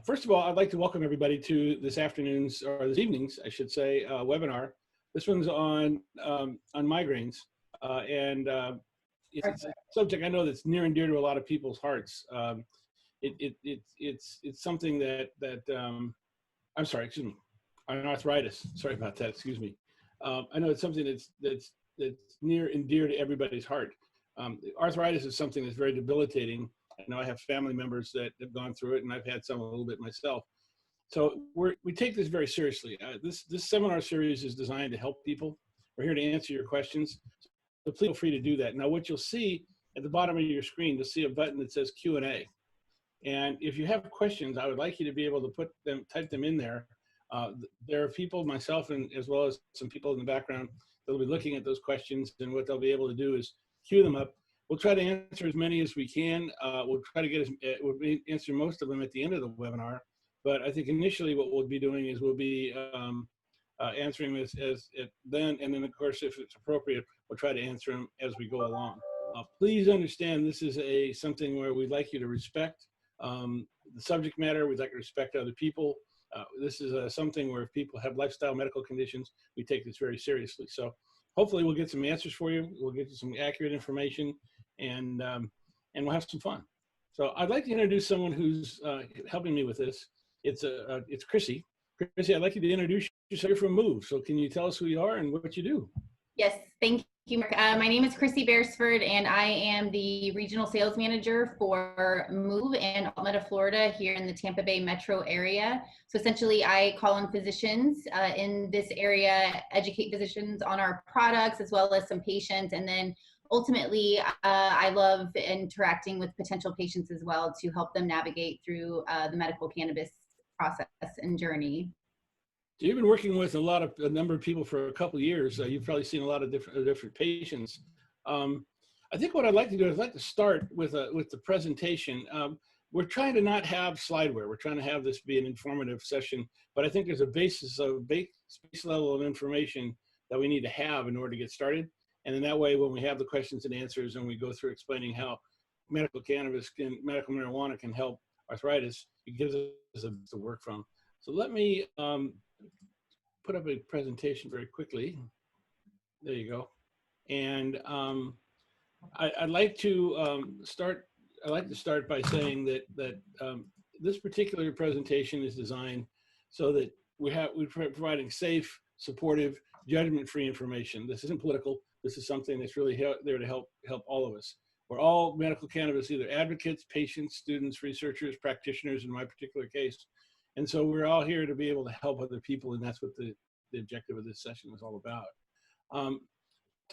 First of all, I'd like to welcome everybody to this afternoon's, or this evening's, I should say, webinar. This one's on migraines, and it's a subject I know that's near and dear to a lot of people's hearts. It's something that I'm sorry, excuse me, on arthritis. Sorry about that. Excuse me. I know it's something that's near and dear to everybody's heart. Arthritis is something that's very debilitating. I know I have family members that have gone through it, and I've had some a little bit myself. So we take this very seriously. This seminar series is designed to help people. We're here to answer your questions. So please feel free to do that. Now, what you'll see at the bottom of your screen, you'll see a button that says Q&A. And if you have questions, I would like you to be able to type them in there. There are people, myself, and as well as some people in the background, that'll be looking at those questions, and what they'll be able to do is queue them up. We'll try to answer as many as we can. We'll try to we'll answer most of them at the end of the webinar. But I think initially what we'll be doing is we'll be answering this then, and then of course, if it's appropriate, we'll try to answer them as we go along. Please understand this is something where we'd like you to respect the subject matter. We'd like to respect other people. This is something where if people have lifestyle medical conditions, we take this very seriously. So hopefully we'll get some answers for you. We'll get you some accurate information, and we'll have some fun. So I'd like to introduce someone who's helping me with this. It's Chrissy. Chrissy, I'd like you to introduce yourself. You're from MÜV. So can you tell us who you are and what you do? Yes, thank you, Mark. My name is Chrissy Beresford, and I am the regional sales manager for MÜV and AltMed Florida here in the Tampa Bay metro area. So essentially, I call on physicians in this area, educate physicians on our products as well as some patients, and then ultimately, I love interacting with potential patients as well to help them navigate through the medical cannabis process and journey. So you've been working with a number of people for a couple of years. You've probably seen a lot of different patients. I think what I'd like to do is I'd like to start with the presentation. We're trying to not have slideware. We're trying to have this be an informative session, but I think there's a base level of information that we need to have in order to get started. And in that way, when we have the questions and answers and we go through explaining how medical marijuana can help arthritis, it gives us to work from. So let me put up a presentation very quickly. There you go. And I'd like to start by saying that this particular presentation is designed so that we're providing safe, supportive, judgment-free information. This isn't political. This is something that's really there to help all of us. We're all medical cannabis, either advocates, patients, students, researchers, practitioners, in my particular case. And so we're all here to be able to help other people, and that's what the objective of this session is all about.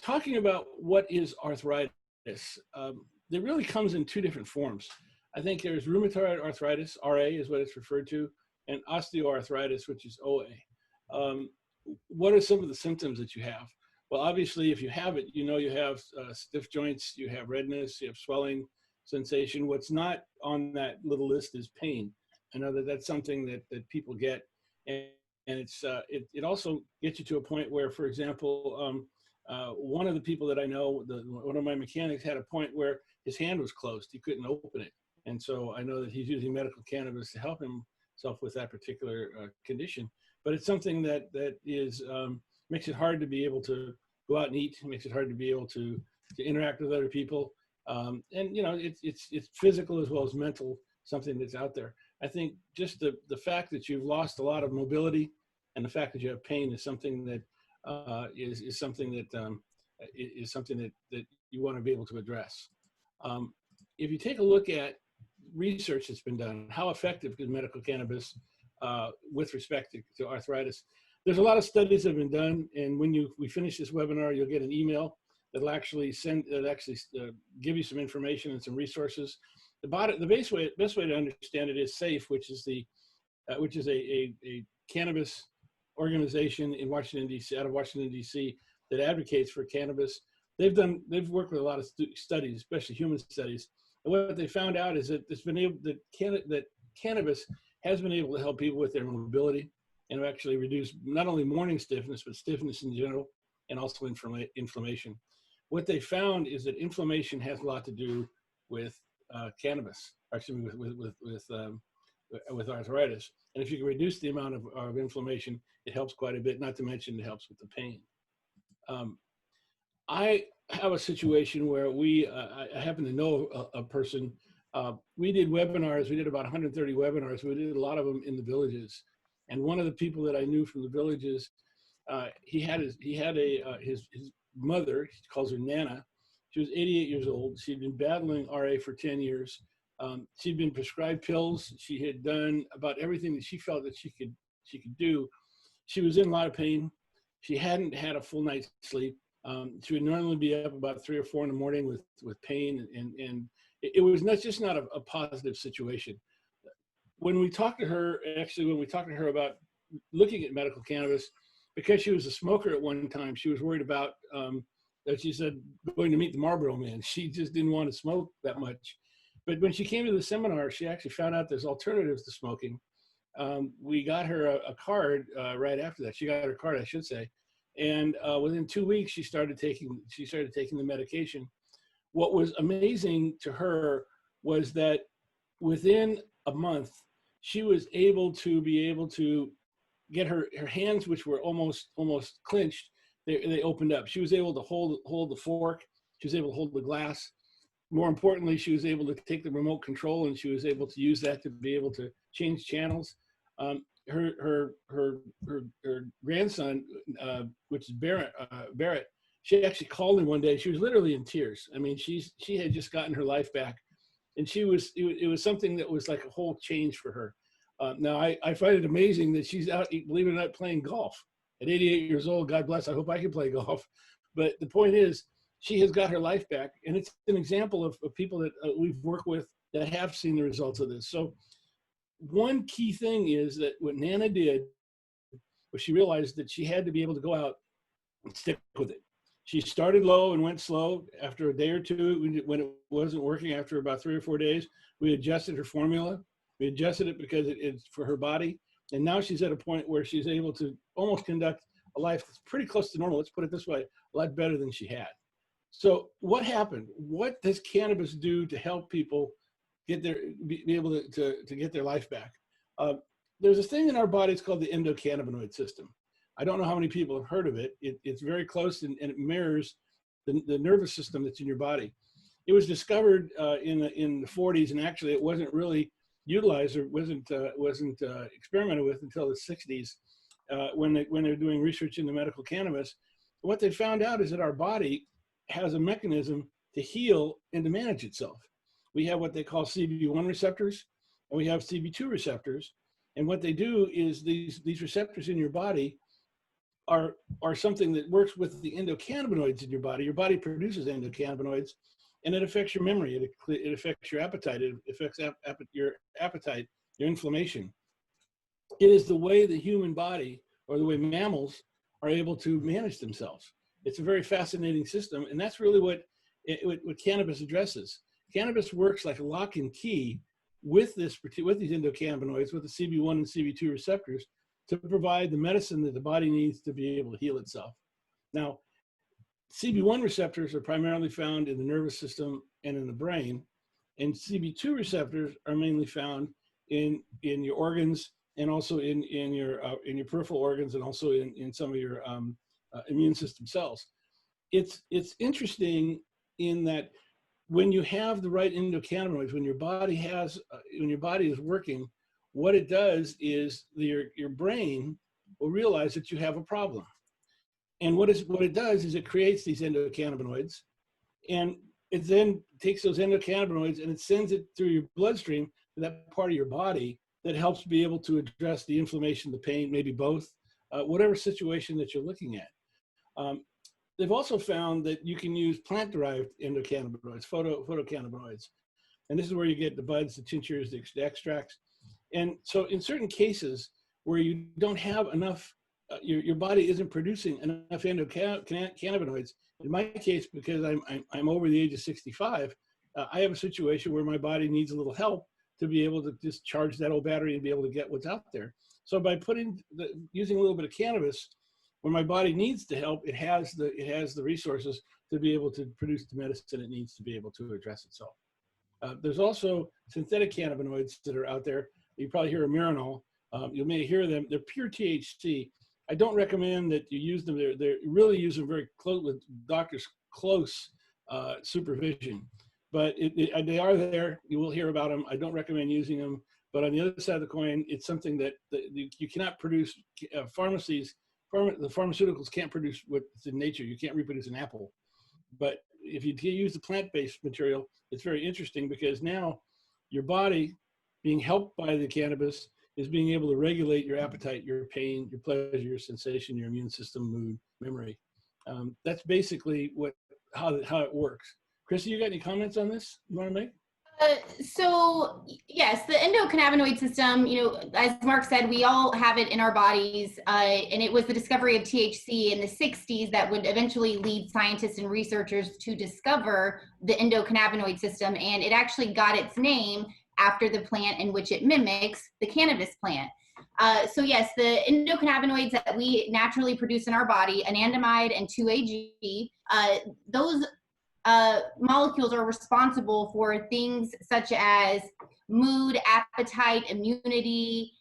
Talking about what is arthritis, it really comes in two different forms. I think there's rheumatoid arthritis, RA is what it's referred to, and osteoarthritis, which is OA. What are some of the symptoms that you have? Well, obviously, if you have it, you know you have stiff joints, you have redness, you have swelling sensation. What's not on that little list is pain. I know that that's something that people get, and it also gets you to a point where, for example, one of the people that I know, one of my mechanics had a point where his hand was closed. He couldn't open it. And so I know that he's using medical cannabis to help himself with that particular condition. But it's something that makes it hard to be able to go out and eat. It makes it hard to be able to interact with other people. And you know, it's physical as well as mental, something that's out there. I think just the fact that you've lost a lot of mobility and the fact that you have pain is something that is something that you want to be able to address. If you take a look at research that's been done, how effective is medical cannabis with respect to arthritis? There's a lot of studies that have been done, and when we finish this webinar, you'll get an email that'll actually give you some information and some resources. The best way to understand it is SAFE, which is a cannabis organization in Washington D.C. out of Washington D.C. that advocates for cannabis. They've worked with a lot of studies, especially human studies, and what they found out is that that cannabis has been able to help people with their mobility and actually reduce not only morning stiffness but stiffness in general, and also inflammation. What they found is that inflammation has a lot to do with cannabis, actually with with arthritis. And if you can reduce the amount of inflammation, it helps quite a bit, not to mention it helps with the pain. I have a situation where I happen to know a person. We did webinars. We did about 130 webinars. We did a lot of them in the villages. And one of the people that I knew from the villages, his mother, he calls her Nana. She was 88 years old. She'd been battling RA for 10 years. She'd been prescribed pills. She had done about everything that she felt that she could do. She was in a lot of pain. She hadn't had a full night's sleep. She would normally be up about 3 or 4 in the morning with pain, and it was just not a positive situation. When we talked to her about looking at medical cannabis, because she was a smoker at one time, she was worried about that she said going to meet the Marlboro Man. She just didn't want to smoke that much. But when she came to the seminar, she actually found out there's alternatives to smoking. We got her a card right after that. She got her card, I should say. And within 2 weeks, she started taking the medication. What was amazing to her was that within a month, she was able to get her hands, which were almost clenched, they opened up. She was able to hold the fork. She was able to hold the glass. More importantly, she was able to take the remote control, and she was able to use that to be able to change channels. Her grandson, which is Barrett, she actually called me one day. She was literally in tears. I mean, she had just gotten her life back, and it was something that was like a whole change for her. Now I find it amazing that she's out, believe it or not, playing golf at 88 years old. God bless. I hope I can play golf. But the point is, she has got her life back, and it's an example of people that we've worked with that have seen the results of this. So one key thing is that what Nana did was she realized that she had to be able to go out and stick with it. She started low and went slow. After a day or two, when it wasn't working, after about 3 or 4 days, we adjusted her formula. We adjusted it because it's for her body. And now she's at a point where she's able to almost conduct a life that's pretty close to normal. Let's put it this way, a lot better than she had. So what happened? What does cannabis do to help people be able to get their life back? There's a thing in our bodies called the endocannabinoid system. I don't know how many people have heard of it. It's very close, and it mirrors the nervous system that's in your body. It was discovered in the 40s, and actually it wasn't really utilized or wasn't experimented with until the 60s when they're doing research into medical cannabis. What they found out is that our body has a mechanism to heal and to manage itself. We have what they call CB1 receptors, and we have CB2 receptors. And what they do is these receptors in your body are something that works with the endocannabinoids in your body. Your body produces endocannabinoids, and it affects your memory. It affects your appetite. It affects your appetite, your inflammation. It is the way the human body, or the way mammals, are able to manage themselves. It's a very fascinating system, and that's really what cannabis addresses. Cannabis works like a lock and key with these endocannabinoids, with the CB1 and CB2 receptors, to provide the medicine that the body needs to be able to heal itself. Now, CB1 receptors are primarily found in the nervous system and in the brain, and CB2 receptors are mainly found in your organs, and also in your peripheral organs, and also in some of your immune system cells. It's interesting in that when you have the right endocannabinoids, when your body is working, what it does is your brain will realize that you have a problem. And what it does is it creates these endocannabinoids, and it then takes those endocannabinoids and it sends it through your bloodstream to that part of your body that helps be able to address the inflammation, the pain, maybe both, whatever situation that you're looking at. They've also found that you can use plant-derived endocannabinoids, photocannabinoids. And this is where you get the buds, the tinctures, the extracts. And so in certain cases where you don't have enough, your body isn't producing enough endocannabinoids, in my case, because I'm over the age of 65, I have a situation where my body needs a little help to be able to just charge that old battery and be able to get what's out there. So by using a little bit of cannabis, when my body needs to help, it has the resources to be able to produce the medicine it needs to be able to address itself. There's also synthetic cannabinoids that are out there. You probably hear of Marinol. You may hear them. They're pure THC. I don't recommend that you use them. They're really use them very close with doctors' close supervision. But they are there. You will hear about them. I don't recommend using them. But on the other side of the coin, it's something that you cannot produce. The pharmaceuticals can't produce what's in nature. You can't reproduce an apple. But if you use the plant-based material, it's very interesting because now your body, being helped by the cannabis, is being able to regulate your appetite, your pain, your pleasure, your sensation, your immune system, mood, memory. That's basically how it works. Chrissy, you got any comments on this you want to make? So yes, the endocannabinoid system, you know, as Mark said, we all have it in our bodies, and it was the discovery of THC in the 60s that would eventually lead scientists and researchers to discover the endocannabinoid system, and it actually got its name after the plant in which it mimics, the cannabis plant. So yes, the endocannabinoids that we naturally produce in our body, anandamide and 2-AG, those molecules are responsible for things such as mood, appetite, immunity,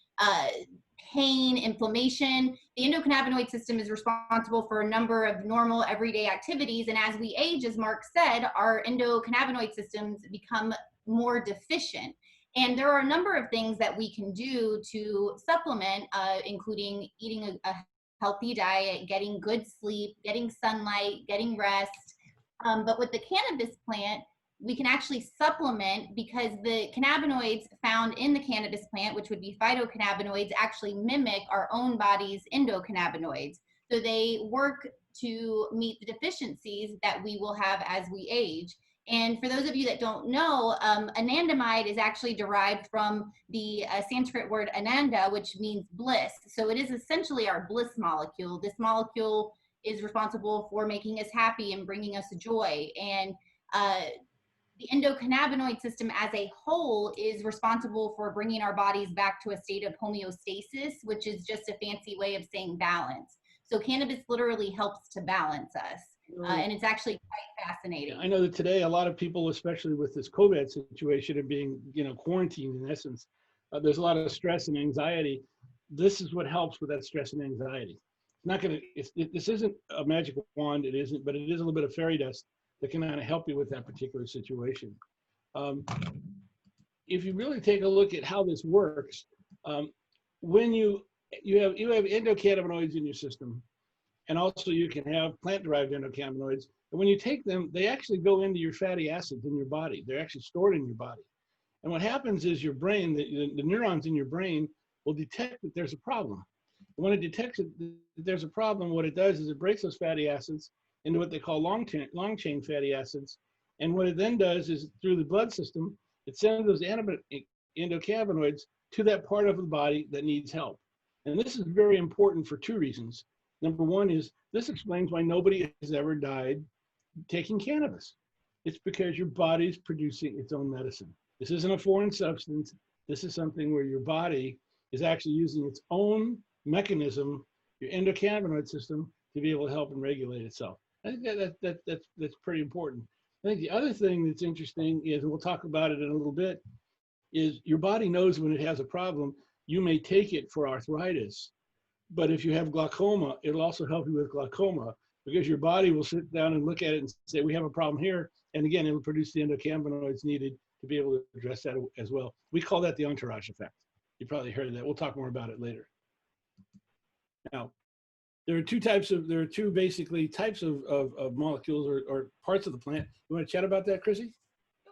pain, inflammation. The endocannabinoid system is responsible for a number of normal everyday activities. And as we age, as Mark said, our endocannabinoid systems become more deficient. And there are a number of things that we can do to supplement, including eating a healthy diet, getting good sleep, getting sunlight, getting rest. But with the cannabis plant, we can actually supplement because the cannabinoids found in the cannabis plant, which would be phytocannabinoids, actually mimic our own body's endocannabinoids. So they work to meet the deficiencies that we will have as we age. And for those of you that don't know, anandamide is actually derived from the Sanskrit word ananda, which means bliss. So it is essentially our bliss molecule. This molecule is responsible for making us happy and bringing us joy. And the endocannabinoid system as a whole is responsible for bringing our bodies back to a state of homeostasis, which is just a fancy way of saying balance. So cannabis literally helps to balance us. And it's actually quite fascinating. I know that today a lot of people, especially with this COVID situation and being, quarantined in essence, there's a lot of stress and anxiety. This is what helps with that stress and anxiety. This isn't a magic wand, it isn't, but it is a little bit of fairy dust that can kind of help you with that particular situation. If you really take a look at how this works, when you have endocannabinoids in your system, and also you can have plant-derived endocannabinoids, and when you take them, they actually go into your fatty acids in your body. They're actually stored in your body. And what happens is your brain, the neurons in your brain will detect that there's a problem. When it detects that there's a problem, what it does is it breaks those fatty acids into what they call long chain fatty acids. And what it then does is through the blood system, it sends those endocannabinoids to that part of the body that needs help. And this is very important for two reasons. Number one is this explains why nobody has ever died taking cannabis. It's because your body's producing its own medicine. This isn't a foreign substance. This is something where your body is actually using its own mechanism, your endocannabinoid system, to be able to help and regulate itself. I think that's pretty important. I think the other thing that's interesting is, and we'll talk about it in a little bit, is your body knows when it has a problem. You may take it for arthritis, but if you have glaucoma, it'll also help you with glaucoma because your body will sit down and look at it and say, we have a problem here. And again, it'll produce the endocannabinoids needed to be able to address that as well. We call that the entourage effect. You probably heard of that. We'll talk more about it later. Now, there are two basically types of molecules or parts of the plant. You want to chat about that, Chrissy?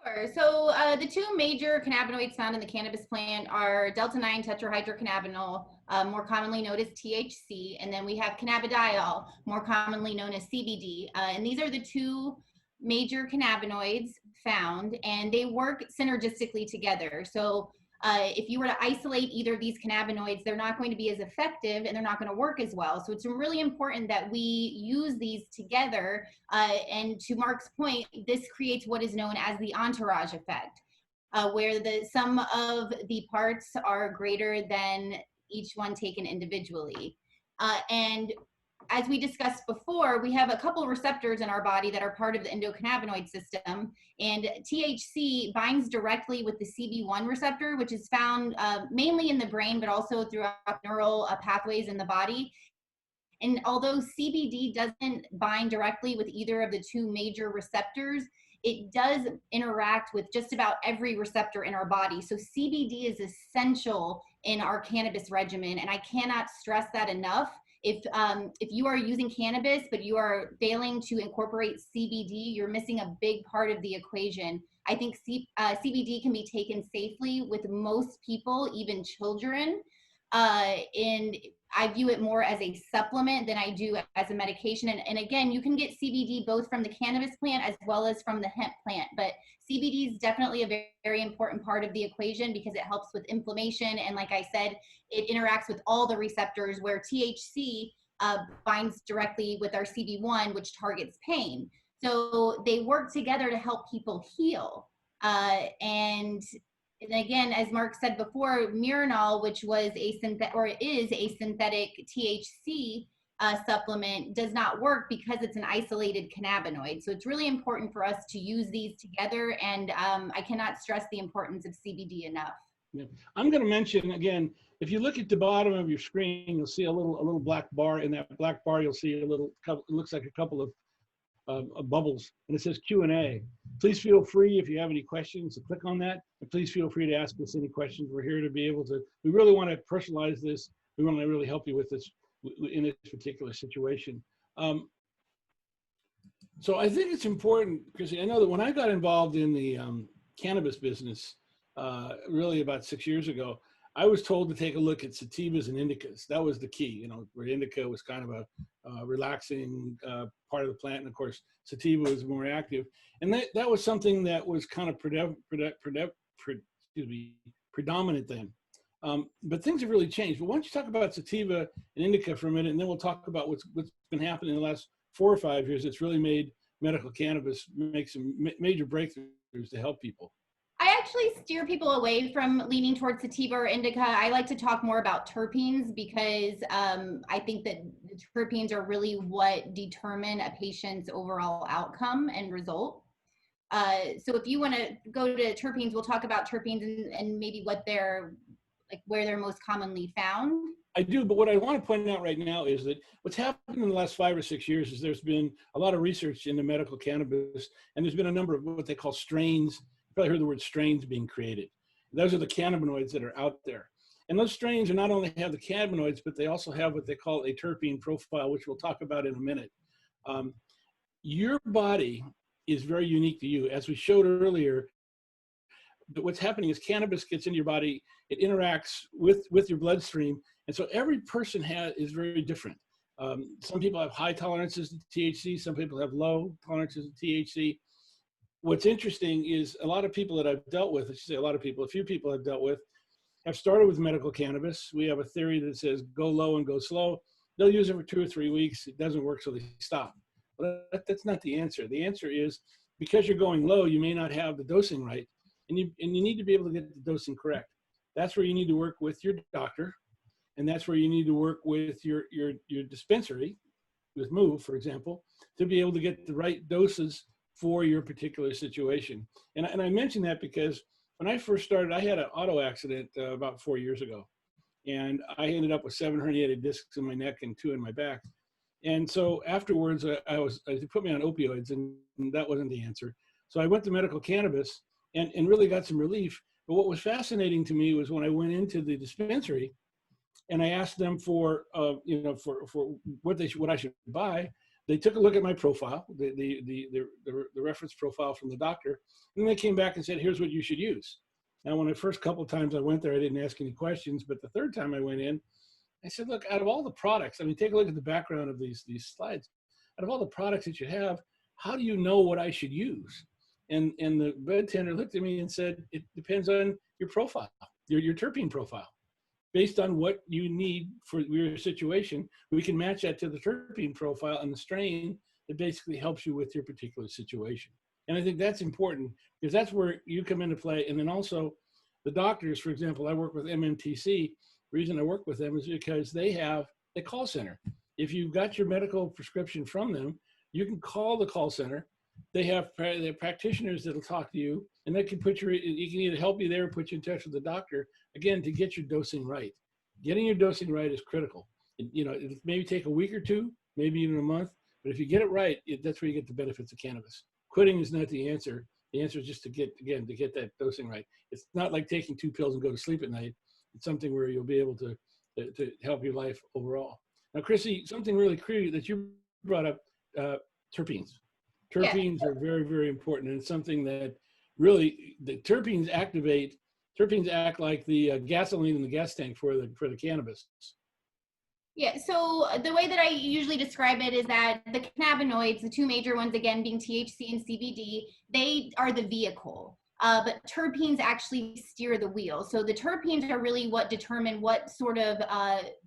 Sure. So the two major cannabinoids found in the cannabis plant are delta-9 tetrahydrocannabinol, more commonly known as THC, and then we have cannabidiol, more commonly known as CBD. And these are the two major cannabinoids found, and they work synergistically together. So if you were to isolate either of these cannabinoids, they're not going to be as effective and they're not going to work as well. So it's really important that we use these together. And to Mark's point, this creates what is known as the entourage effect, where the sum of the parts are greater than each one taken individually. And as we discussed before, we have a couple receptors in our body that are part of the endocannabinoid system, and THC binds directly with the CB1 receptor, which is found mainly in the brain, but also throughout neural pathways in the body. And although CBD doesn't bind directly with either of the two major receptors, it does interact with just about every receptor in our body. So CBD is essential in our cannabis regimen, and I cannot stress that enough. If you are using cannabis, but you are failing to incorporate CBD, you're missing a big part of the equation. I think CBD can be taken safely with most people, even children. And I view it more as a supplement than I do as a medication. And again, you can get CBD both from the cannabis plant as well as from the hemp plant. But CBD is definitely a very, very important part of the equation because it helps with inflammation. And like I said, it interacts with all the receptors, where THC binds directly with our CB1, which targets pain. So they work together to help people heal. And again, as Marc said before, Mirinol, which was is a synthetic THC supplement, does not work because it's an isolated cannabinoid. So it's really important for us to use these together, and I cannot stress the importance of CBD enough. Yeah. I'm going to mention again, if you look at the bottom of your screen, you'll see a little black bar. In that black bar, you'll see a little, it looks like a couple of bubbles, and it says Q&A. Please feel free, if you have any questions, to click on that, and please feel free to ask us any questions. We're here to be able to, we really want to personalize this. We want to really help you with this in this particular situation. So I think it's important, because I know that when I got involved in the cannabis business, really about 6 years ago, I was told to take a look at sativas and indicas. That was the key, you know, where indica was kind of a relaxing part of the plant, and of course, sativa was more active. And that was something that was kind of predominant then. But things have really changed. But why don't you talk about sativa and indica for a minute, and then we'll talk about what's been happening in the last 4 or 5 years that's really made medical cannabis make some major breakthroughs to help people. I actually steer people away from leaning towards sativa or indica. I like to talk more about terpenes because I think that the terpenes are really what determine a patient's overall outcome and result. So if you want to go to terpenes, we'll talk about terpenes and maybe what they're, like, where they're most commonly found. I do, but what I want to point out right now is that what's happened in the last 5 or 6 years is there's been a lot of research into medical cannabis, and there's been a number of what they call strains. You probably heard the word strains being created. Those are the cannabinoids that are out there. And those strains are not only have the cannabinoids, but they also have what they call a terpene profile, which we'll talk about in a minute. Your body is very unique to you. As we showed earlier, but what's happening is cannabis gets into your body, it interacts with your bloodstream, and so every person is very different. Some people have high tolerances to THC, some people have low tolerances to THC. What's interesting is a lot of people that I've dealt with, I should say a lot of people, a few people I've dealt with, have started with medical cannabis. We have a theory that says go low and go slow. They'll use it for 2 or 3 weeks. It doesn't work, so they stop. But that's not the answer. The answer is because you're going low, you may not have the dosing right, and you need to be able to get the dosing correct. That's where you need to work with your doctor, and that's where you need to work with your dispensary, with MÜV, for example, to be able to get the right doses for your particular situation. And I mention that because when I first started, I had an auto accident about 4 years ago, and I ended up with 7 herniated discs in my neck and 2 in my back. And so afterwards, they put me on opioids, and that wasn't the answer. So I went to medical cannabis and really got some relief. But what was fascinating to me was when I went into the dispensary and I asked them for for what I should buy. They took a look at my profile, the reference profile from the doctor, and they came back and said, here's what you should use. Now, when the first couple of times I went there, I didn't ask any questions, but the third time I went in, I said, look, out of all the products, I mean, take a look at the background of these slides. Out of all the products that you have, how do you know what I should use? And the bed tender looked at me and said, it depends on your profile, your terpene profile. Based on what you need for your situation, we can match that to the terpene profile and the strain that basically helps you with your particular situation. And I think that's important because that's where you come into play. And then also the doctors, for example, I work with MMTC. The reason I work with them is because they have a call center. if you've got your medical prescription from them, you can call the call center. They have practitioners that'll talk to you, and they can you can either help you there or put you in touch with the doctor, again, to get your dosing right. Getting your dosing right is critical. It may take a week or two, maybe even a month, but if you get it right, that's where you get the benefits of cannabis. Quitting is not the answer. The answer is just to get that dosing right. It's not like taking 2 pills and go to sleep at night. It's something where you'll be able to help your life overall. Now, Chrissy, something really crucial that you brought up, terpenes. Terpenes are very, very important, and it's something that really the terpenes act like the gasoline in the gas tank for the cannabis. Yeah, so the way that I usually describe it is that the cannabinoids, the two major ones again being THC and CBD, they are the vehicle. But terpenes actually steer the wheel. So the terpenes are really what determine what sort of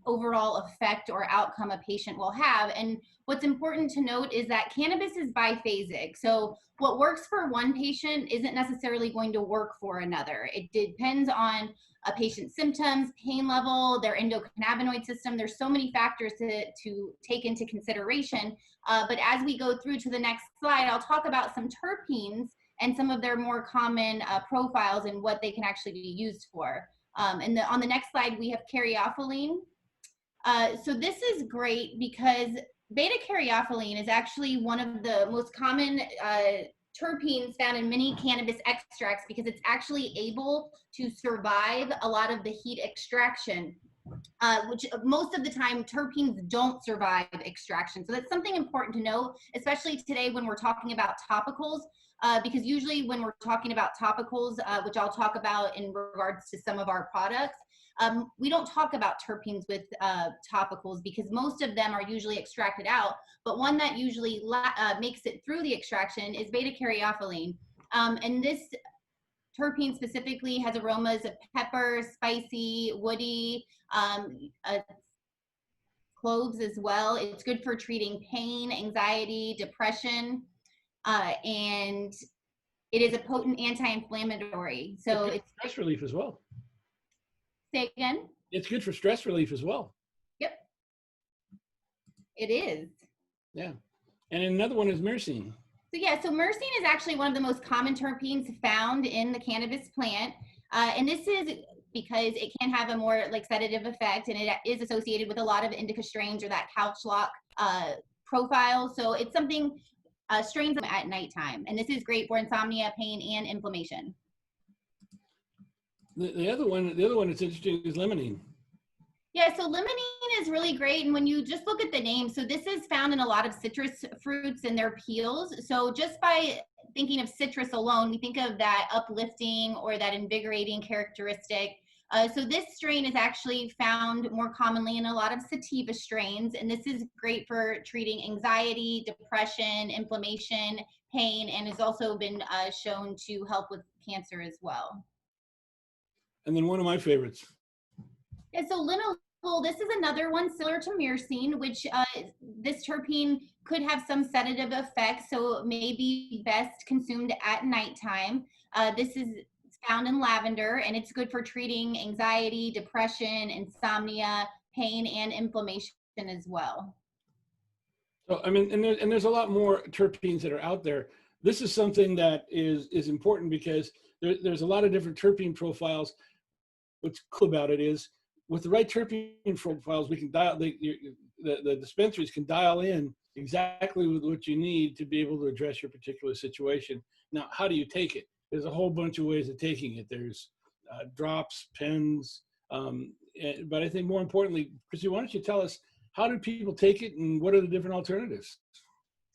overall effect or outcome a patient will have. And what's important to note is that cannabis is biphasic. So what works for one patient isn't necessarily going to work for another. It depends on a patient's symptoms, pain level, their endocannabinoid system. There's so many factors to take into consideration. But as we go through to the next slide, I'll talk about some terpenes and some of their more common profiles and what they can actually be used for. And on the next slide, we have CARYOPHYLLENE. So this is great because beta-caryophyllene is actually one of the most common terpenes found in many cannabis extracts because it's actually able to survive a lot of the heat extraction, which most of the time terpenes don't survive extraction. So that's something important to know, especially today when we're talking about topicals, because usually when we're talking about topicals, which I'll talk about in regards to some of our products, we don't talk about terpenes with topicals because most of them are usually extracted out, but one that usually makes it through the extraction is beta-caryophyllene. And this terpene specifically has aromas of pepper, spicy, woody, cloves as well. It's good for treating pain, anxiety, depression, and it is a potent anti-inflammatory. So it's stress relief as well. Say again? It's good for stress relief as well. Yep. It is. Yeah. And another one is myrcene. So yeah, so myrcene is actually one of the most common terpenes found in the cannabis plant. And this is because it can have a more sedative effect, and it is associated with a lot of indica strains or that couch lock profile. So it's something strains at nighttime. And this is great for insomnia, pain, and inflammation. The other one that's interesting is limonene. Yeah, so limonene is really great. And when you just look at the name, so this is found in a lot of citrus fruits and their peels. So just by thinking of citrus alone, we think of that uplifting or that invigorating characteristic. So this strain is actually found more commonly in a lot of sativa strains. And this is great for treating anxiety, depression, inflammation, pain, and has also been shown to help with cancer as well. And then one of my favorites. Yeah, so linalool, this is another one similar to myrcene, which this terpene could have some sedative effects, so it may be best consumed at nighttime. This is found in lavender, and it's good for treating anxiety, depression, insomnia, pain, and inflammation as well. So, I mean, and there's a lot more terpenes that are out there. This is something that is important because there's a lot of different terpene profiles. What's cool about it is with the right terpene profiles, we can dial the dispensaries can dial in exactly what you need to be able to address your particular situation. Now, how do you take it? There's a whole bunch of ways of taking it. There's drops, pens, but I think more importantly, Chrissy, why don't you tell us how do people take it and what are the different alternatives?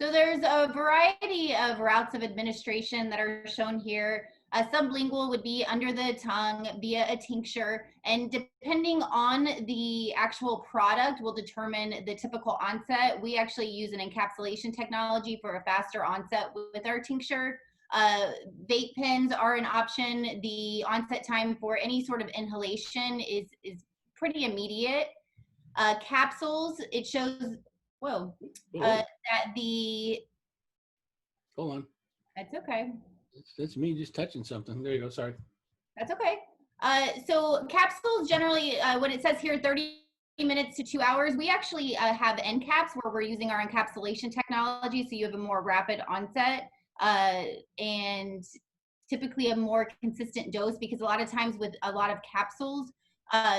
So there's a variety of routes of administration that are shown here. Sublingual would be under the tongue via a tincture, and depending on the actual product will determine the typical onset. We actually use an encapsulation technology for a faster onset with our tincture. Vape pens are an option. The onset time for any sort of inhalation is pretty immediate. Capsules, it shows, that the... Hold on. That's okay. That's me just touching something. There you go. Sorry. That's okay. So capsules generally, what it says here, 30 minutes to 2 hours. We actually have Encaps where we're using our encapsulation technology, so you have a more rapid onset and typically a more consistent dose, because a lot of times with a lot of capsules,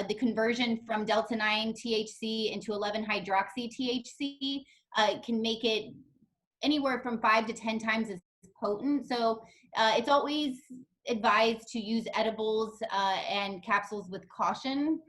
the conversion from delta-9 THC into 11-hydroxy THC can make it anywhere from 5 to 10 times as potent. So it's always advised to use edibles and capsules with caution.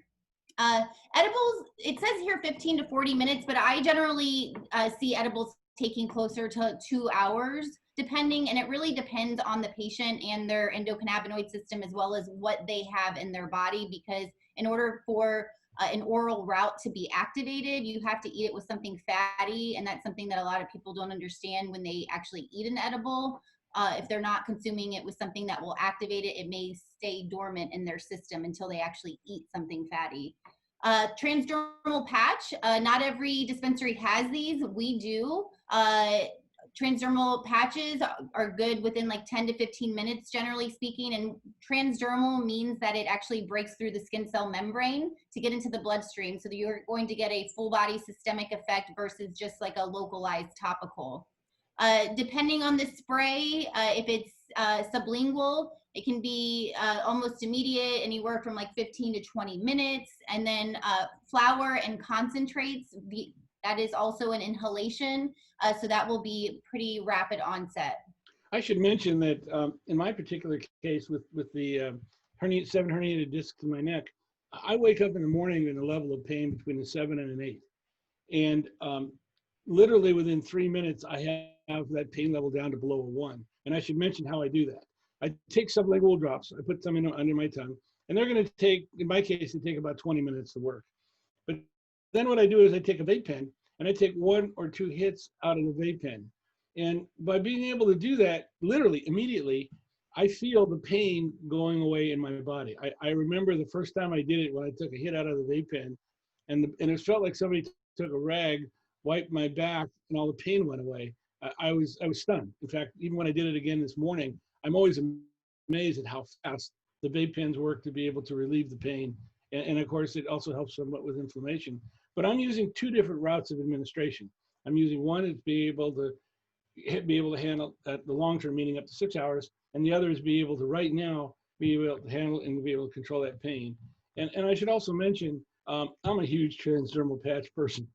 Edibles, it says here 15 to 40 minutes, but I generally see edibles taking closer to 2 hours, depending, and it really depends on the patient and their endocannabinoid system, as well as what they have in their body, because in order for an oral route to be activated, you have to eat it with something fatty, and that's something that a lot of people don't understand when they actually eat an edible. If they're not consuming it with something that will activate it, it may stay dormant in their system until they actually eat something fatty. Transdermal patch, not every dispensary has these. We do. Transdermal patches are good within like 10 to 15 minutes, generally speaking. And transdermal means that it actually breaks through the skin cell membrane to get into the bloodstream. So that you're going to get a full body systemic effect versus just like a localized topical. Depending on the spray, if it's sublingual, it can be almost immediate, anywhere from like 15 to 20 minutes. And then flower and concentrates, that is also an inhalation. So that will be pretty rapid onset. I should mention that in my particular case with the 7 herniated discs in my neck, I wake up in the morning in a level of pain between a 7 and an 8. And literally within 3 minutes, I have that pain level down to below a 1. And I should mention how I do that. I take sublingual drops, I put some in under my tongue, and they're going to take, in my case, they take about 20 minutes to work. But then what I do is I take a vape pen and I take 1 or 2 hits out of the vape pen. And by being able to do that, literally immediately, I feel the pain going away in my body. I remember the first time I did it when I took a hit out of the vape pen, and it felt like somebody took a rag, wiped my back, and all the pain went away. I was stunned. In fact, even when I did it again this morning, I'm always amazed at how fast the vape pens work to be able to relieve the pain. And of course, it also helps somewhat with inflammation. But I'm using 2 different routes of administration. I'm using one is be able to handle the long term, meaning up to 6 hours, and the other is be able to right now be able to handle and be able to control that pain. And I should also mention, I'm a huge transdermal patch person.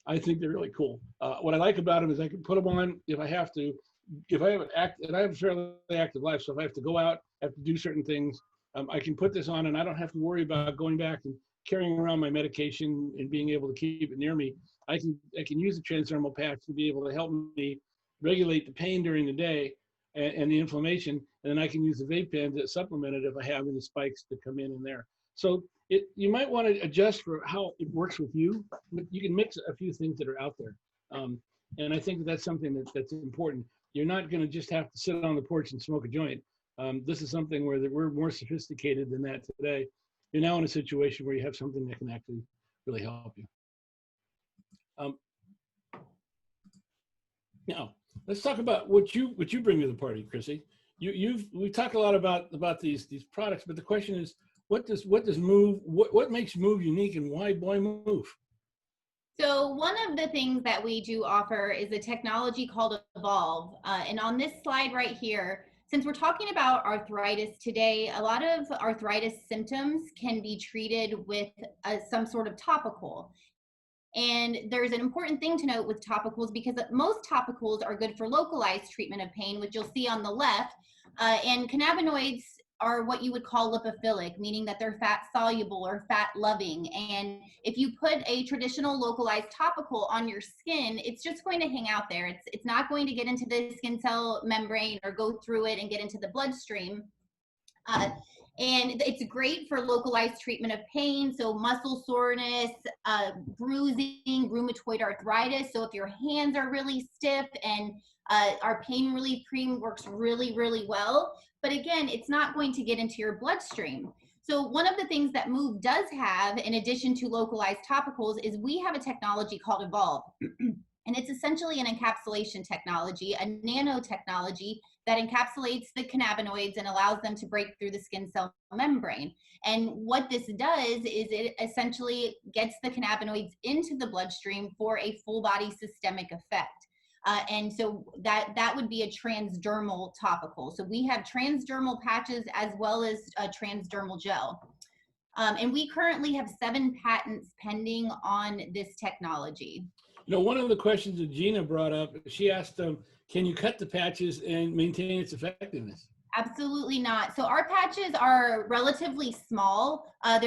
I think they're really cool. What I like about them is I can put them on if I have to. If I have and I have a fairly active life, so if I have to go out, I have to do certain things, I can put this on and I don't have to worry about going back and carrying around my medication and being able to keep it near me. I can use the transdermal patch to be able to help me regulate the pain during the day and the inflammation, and then I can use the vape pen to supplement it if I have any spikes that come in there. So you might want to adjust for how it works with you, but you can mix a few things that are out there. And I think that's something that's important. You're not going to just have to sit on the porch and smoke a joint. This is something where we're more sophisticated than that today. You're now in a situation where you have something that can actually really help you. Now, let's talk about what you bring to the party, Chrissy. We talk a lot about these products, but the question is, what makes MÜV unique, and why MÜV? So one of the things that we do offer is a technology called Evolve. And on this slide right here, since we're talking about arthritis today, a lot of arthritis symptoms can be treated with some sort of topical. And there's an important thing to note with topicals, because most topicals are good for localized treatment of pain, which you'll see on the left. And cannabinoids are what you would call lipophilic, meaning that they're fat soluble or fat loving. And if you put a traditional localized topical on your skin, it's just going to hang out there. It's not going to get into the skin cell membrane or go through it and get into the bloodstream. And it's great for localized treatment of pain, so muscle soreness, bruising, rheumatoid arthritis. So if your hands are really stiff, and our pain relief cream works really, really well. But again, it's not going to get into your bloodstream. So one of the things that MÜV does have, in addition to localized topicals, is we have a technology called Evolve. And And it's essentially an encapsulation technology, a nanotechnology that encapsulates the cannabinoids and allows them to break through the skin cell membrane. And what this does is it essentially gets the cannabinoids into the bloodstream for a full body systemic effect. And so that would be a transdermal topical. So we have transdermal patches as well as a transdermal gel. And we currently have 7 patents pending on this technology. You know, one of the questions that Gina brought up, she asked can you cut the patches and maintain its effectiveness? Absolutely not. So our patches are relatively small. I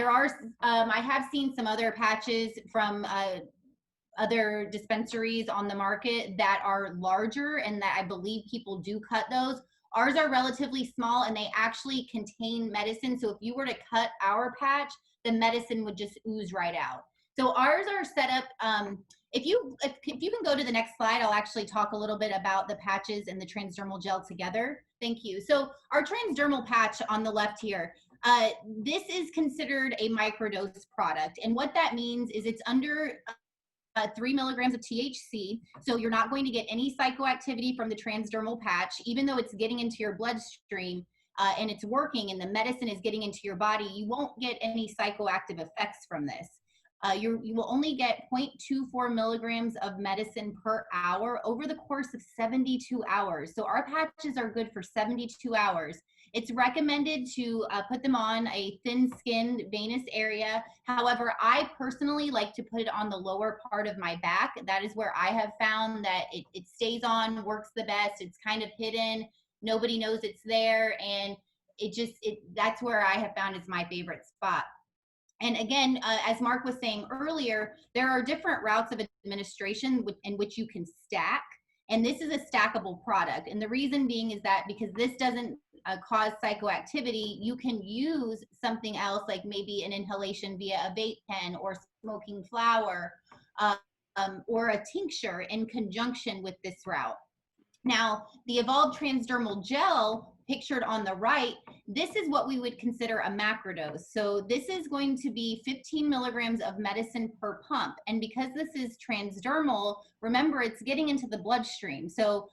have seen some other patches from other dispensaries on the market that are larger and that I believe people do cut those. Ours are relatively small and they actually contain medicine. So if you were to cut our patch, the medicine would just ooze right out. So ours are set up, if you can go to the next slide, I'll actually talk a little bit about the patches and the transdermal gel together. Thank you. So our transdermal patch on the left here, this is considered a microdose product. And what that means is it's under 3 milligrams of THC. So you're not going to get any psychoactivity from the transdermal patch, even though it's getting into your bloodstream and it's working and the medicine is getting into your body, you won't get any psychoactive effects from this. You will only get 0.24 milligrams of medicine per hour over the course of 72 hours. So our patches are good for 72 hours. It's recommended to put them on a thin-skinned venous area. However, I personally like to put it on the lower part of my back. That is where I have found that it stays on, works the best. It's kind of hidden. Nobody knows it's there. And that's where I have found is my favorite spot. And again, as Marc was saying earlier, there are different routes of administration in which you can stack. And this is a stackable product. And the reason being is that because this doesn't cause psychoactivity, you can use something else, like maybe an inhalation via a vape pen or smoking flower or a tincture in conjunction with this route. Now, the evolved transdermal gel pictured on the right, this is what we would consider a macrodose. So this is going to be 15 milligrams of medicine per pump. And because this is transdermal, remember it's getting into the bloodstream. So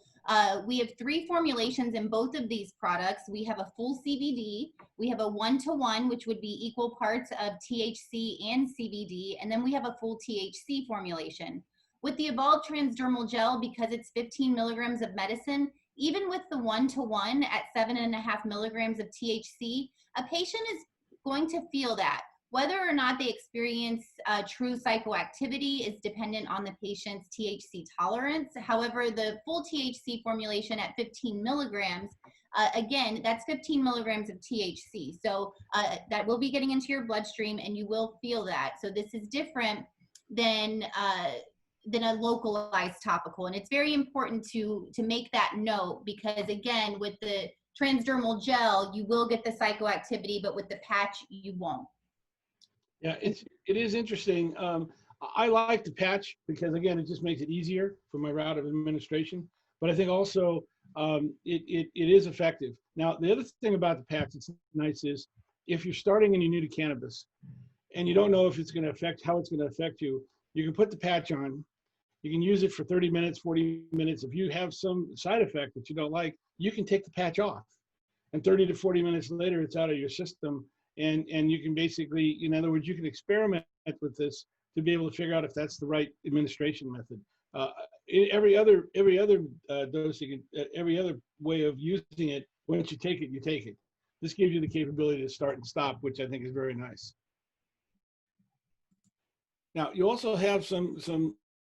we have 3 formulations in both of these products. We have a full CBD, we have a 1-to-1, which would be equal parts of THC and CBD, and then we have a full THC formulation. With the evolved transdermal gel, because it's 15 milligrams of medicine, even with the 1-to-1 at 7.5 milligrams of THC, a patient is going to feel that. Whether or not they experience true psychoactivity is dependent on the patient's THC tolerance. However, the full THC formulation at 15 milligrams, again, that's 15 milligrams of THC. So that will be getting into your bloodstream and you will feel that. So this is different than a localized topical. And it's very important to make that note because again, with the transdermal gel, you will get the psychoactivity, but with the patch, you won't. Yeah, it is interesting. I like the patch because again, it just makes it easier for my route of administration. But I think also it is effective. Now, the other thing about the patch that's nice is if you're starting and you're new to cannabis and you don't know if it's going to affect, how it's going to affect you, you can put the patch on. You can use it for 30 minutes, 40 minutes. If you have some side effect that you don't like, you can take the patch off. And 30 to 40 minutes later, it's out of your system. And you can basically, in other words, you can experiment with this to be able to figure out if that's the right administration method. Every other dosing, every other way of using it, once you take it, you take it. This gives you the capability to start and stop, which I think is very nice. Now, you also have some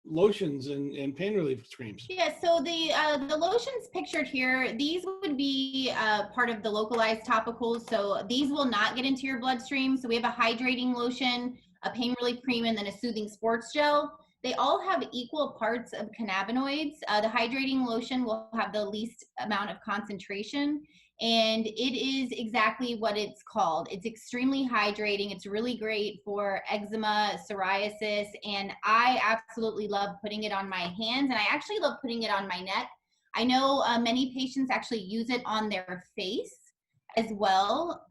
lotions and pain relief creams. Yeah, so the lotions pictured here, these would be part of the localized topicals. So these will not get into your bloodstream. So we have a hydrating lotion, a pain relief cream, and then a soothing sports gel. They all have equal parts of cannabinoids. The hydrating lotion will have the least amount of concentration. And it is exactly what it's called. It's extremely hydrating. It's really great for eczema, psoriasis, and I absolutely love putting it on my hands, and I actually love putting it on my neck. I know many patients actually use it on their face as well.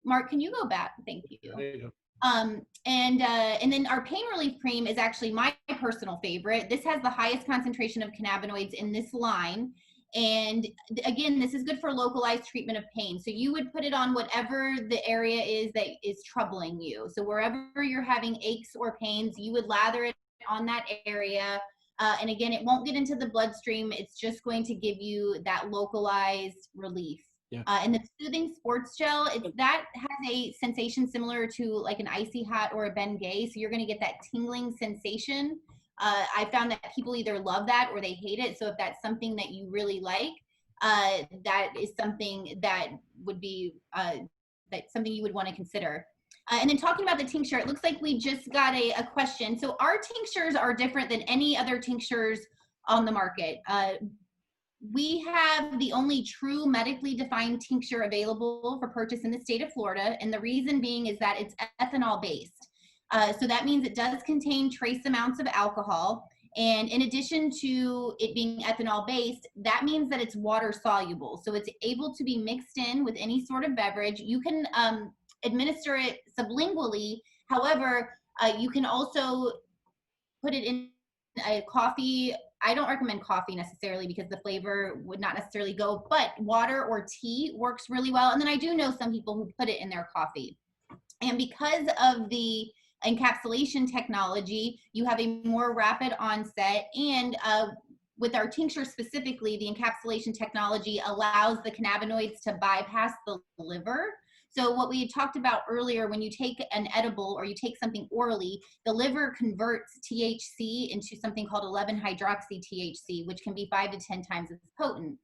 Marc, can you go back? Thank you. There you go. And then our pain relief cream is actually my personal favorite. This has the highest concentration of cannabinoids in this line. And again, this is good for localized treatment of pain. So you would put it on whatever the area is that is troubling you. So wherever you're having aches or pains, you would lather it on that area. And again, it won't get into the bloodstream. It's just going to give you that localized relief. Yeah. And the soothing sports gel, that has a sensation similar to like an icy hot or a Bengay. So you're going to get that tingling sensation. I found that people either love that or they hate it. So if that's something that you really like, that is something that would be something you would want to consider. And then talking about the tincture, it looks like we just got a question. So our tinctures are different than any other tinctures on the market. We have the only true medically defined tincture available for purchase in the state of Florida. And the reason being is that it's ethanol based. So that means it does contain trace amounts of alcohol. And in addition to it being ethanol based, that means that it's water soluble. So it's able to be mixed in with any sort of beverage. You can administer it sublingually. However, you can also put it in a coffee. I don't recommend coffee necessarily because the flavor would not necessarily go, but water or tea works really well. And then I do know some people who put it in their coffee. And because of the encapsulation technology, you have a more rapid onset. And with our tincture specifically, the encapsulation technology allows the cannabinoids to bypass the liver. So what we had talked about earlier, when you take an edible or you take something orally, the liver converts THC into something called 11-hydroxy-THC, which can be 5 to 10 times as potent.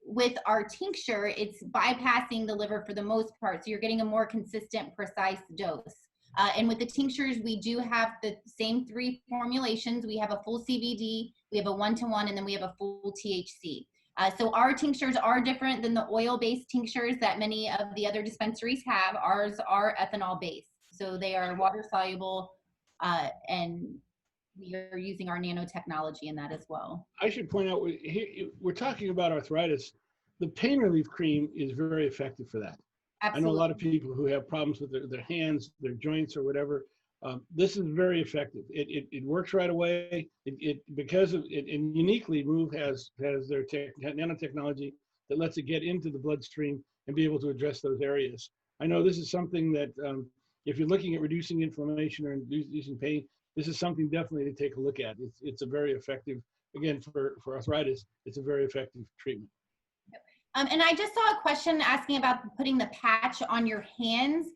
With our tincture, it's bypassing the liver for the most part, so you're getting a more consistent, precise dose. And with the tinctures, we do have the same 3 formulations. We have a full CBD, we have a 1-to-1, and then we have a full THC. So our tinctures are different than the oil-based tinctures that many of the other dispensaries have. Ours are ethanol-based. So they are water-soluble, and we are using our nanotechnology in that as well. I should point out, we're talking about arthritis. The pain relief cream is very effective for that. Absolutely. I know a lot of people who have problems with their hands, their joints or whatever. This is very effective. It works right away. Because of it, and uniquely, MÜV has their nanotechnology that lets it get into the bloodstream and be able to address those areas. I know this is something that if you're looking at reducing inflammation or reducing pain, this is something definitely to take a look at. It's a very effective, again, for arthritis, it's a very effective treatment. And I just saw a question asking about putting the patch on your hands.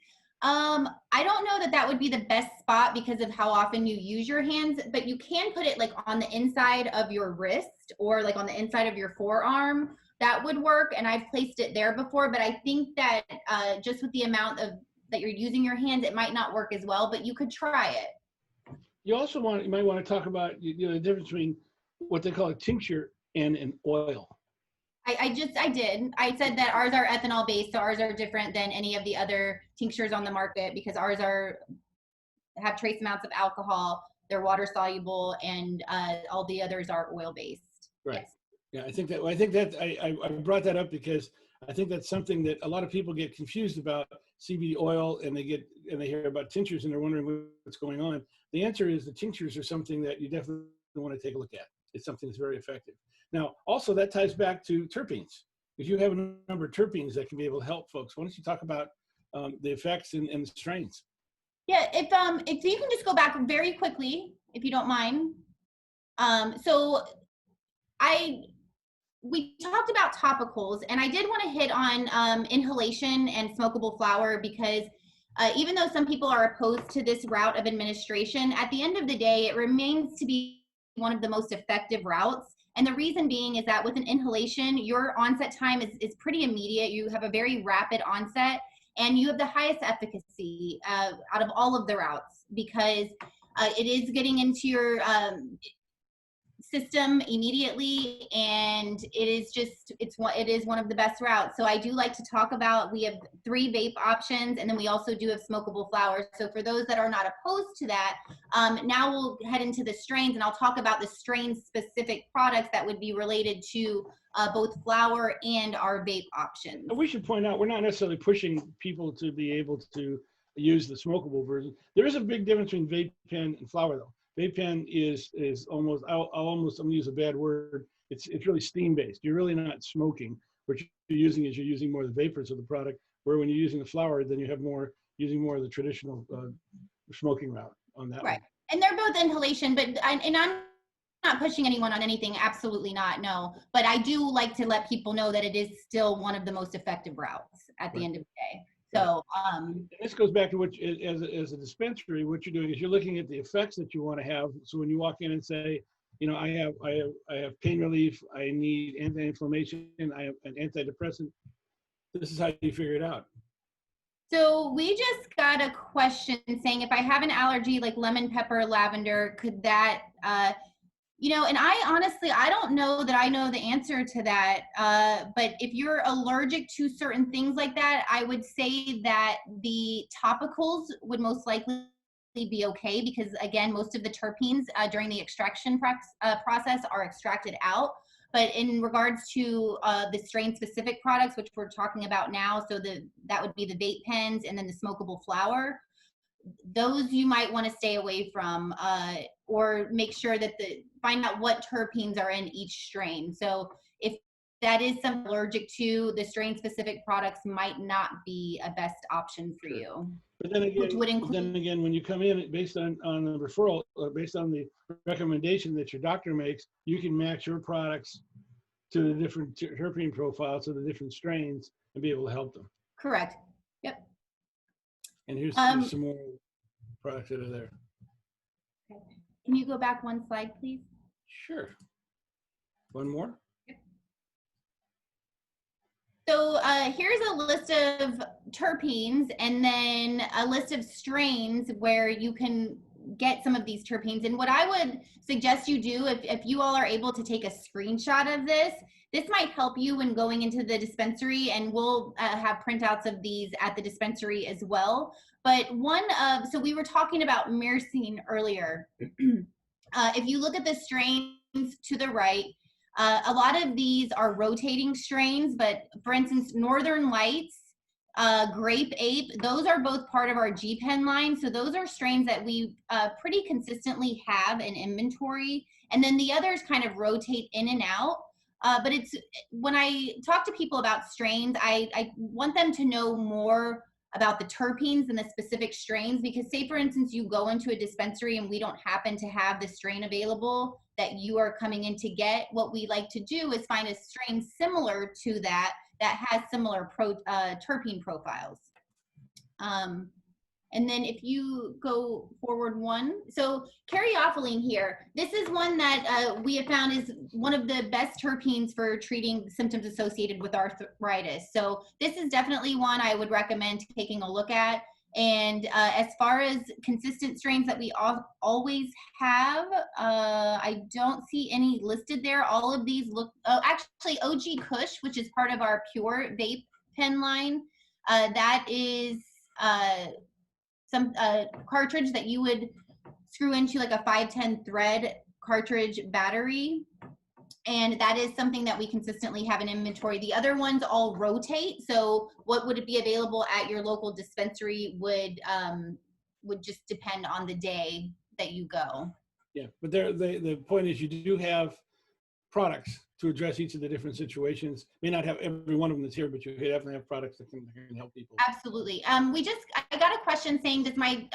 I don't know that that would be the best spot because of how often you use your hands, but you can put it like on the inside of your wrist or like on the inside of your forearm. That would work, and I've placed it there before, but I think that just with the amount of that you're using your hands, it might not work as well, but you could try it. You also you might want to talk about the difference between what they call a tincture and an oil. I did. I said that ours are ethanol based, so ours are different than any of the other tinctures on the market because ours have trace amounts of alcohol, they're water soluble, and all the others are oil based. Right. Yes. Yeah, I think that I brought that up because I think that's something that a lot of people get confused about CBD oil, and they hear about tinctures and they're wondering what's going on. The answer is the tinctures are something that you definitely want to take a look at. It's something that's very effective. Now, also that ties back to terpenes. If you have a number of terpenes that can be able to help folks, why don't you talk about the effects and the strains? Yeah, if you can just go back very quickly, if you don't mind. We talked about topicals, and I did want to hit on inhalation and smokable flower because even though some people are opposed to this route of administration, at the end of the day, it remains to be one of the most effective routes. And the reason being is that with an inhalation, your onset time is pretty immediate. You have a very rapid onset, and you have the highest efficacy out of all of the routes because it is getting into your system immediately, and it is one of the best routes. So I do like to talk about, we have 3 vape options, and then we also do have smokable flowers. So for those that are not opposed to that, now we'll head into the strains, and I'll talk about the strain specific products that would be related to both flower and our vape options. And we should point out, we're not necessarily pushing people to be able to use the smokable version. There is a big difference between vape pen and flower, though. Vape pen is almost, I'm gonna use a bad word. It's really steam based. You're really not smoking. What you're using is you're using more of the vapors of the product. Where when you're using the flower, then you have using more of the traditional smoking route on that. Right. One. And they're both inhalation, but and I'm not pushing anyone on anything. Absolutely not. No. But I do like to let people know that it is still one of the most effective routes at the end of the day. So this goes back to what, as a dispensary, what you're doing is you're looking at the effects that you want to have. So when you walk in and say, you know, I have pain relief, I need anti-inflammation, I have an antidepressant. This is how you figure it out. So we just got a question saying if I have an allergy like lemon pepper, lavender, could that, you know, and I honestly, I don't know that I know the answer to that. But if you're allergic to certain things like that, I would say that the topicals would most likely be okay because again, most of the terpenes during the extraction process are extracted out. But in regards to the strain-specific products, which we're talking about now, so that would be the vape pens and then the smokable flower, those you might want to stay away from or make sure that find out what terpenes are in each strain. So if that is something allergic to, the strain-specific products might not be a best option for you. But then again, when you come in based on the referral, based on the recommendation that your doctor makes, you can match your products to the different terpene profiles of the different strains and be able to help them. Correct. Yep. And here's some more products that are there. Okay. Can you go back one slide, please? Sure. One more. So here's a list of terpenes and then a list of strains where you can get some of these terpenes. And what I would suggest you do, if you all are able to take a screenshot of this might help you when going into the dispensary, and we'll have printouts of these at the dispensary as well. But so we were talking about myrcene earlier. If you look at the strains to the right, a lot of these are rotating strains, but for instance, Northern Lights, Grape Ape, those are both part of our G-Pen line. So those are strains that we pretty consistently have in inventory. And then the others kind of rotate in and out. But when I talk to people about strains, I want them to know more about the terpenes and the specific strains, because say for instance, you go into a dispensary and we don't happen to have the strain available that you are coming in to get, what we like to do is find a strain similar to that has similar terpene profiles. And then if you go forward one, so CARYOPHYLLENE here, this is one that we have found is one of the best terpenes for treating symptoms associated with arthritis. So this is definitely one I would recommend taking a look at. And as far as consistent strains that we always have, I don't see any listed there. All of these look, actually OG Kush, which is part of our pure vape pen line, that is some cartridge that you would screw into like a 510 thread cartridge battery. And that is something that we consistently have in inventory. The other ones all rotate. So what would be available at your local dispensary would just depend on the day that you go. Yeah, but the point is you do have products to address each of the different situations. May not have every one of them that's here, but you definitely have products that can help people. Absolutely. I got a question saying, does my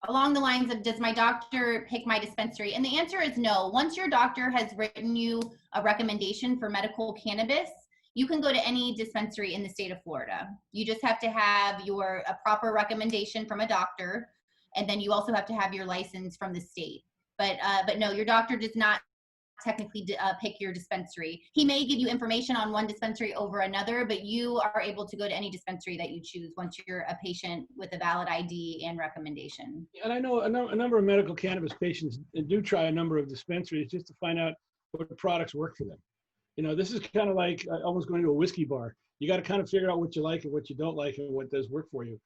along the lines of, does my doctor pick my dispensary? And the answer is no. Once your doctor has written you a recommendation for medical cannabis, you can go to any dispensary in the state of Florida. You just have to have a proper recommendation from a doctor, and then you also have to have your license from the state. But no, your doctor does not technically pick your dispensary. He may give you information on one dispensary over another, but you are able to go to any dispensary that you choose once you're a patient with a valid ID and recommendation. And I know a number of medical cannabis patients do try a number of dispensaries just to find out what products work for them. You know, this is kind of like almost going to a whiskey bar. You got to kind of figure out what you like and what you don't like and what does work for you.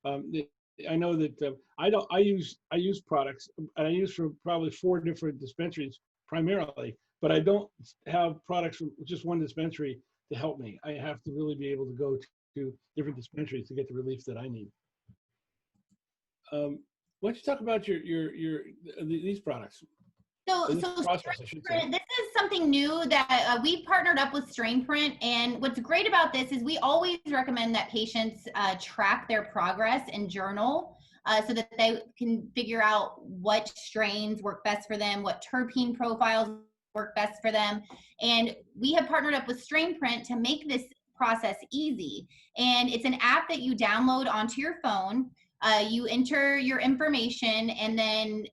I know that I use products, and I use from probably 4 different dispensaries primarily, but I don't have products from just one dispensary to help me. I have to really be able to go to different dispensaries to get the relief that I need. Why don't you talk about these products? So, This process, I should say. this is something new that we partnered up with Strainprint. And what's great about this is we always recommend that patients track their progress and journal so that they can figure out what strains work best for them, what terpene profiles work best for them. And we have partnered up with Strainprint to make this process easy. And it's an app that you download onto your phone. You enter your information, and then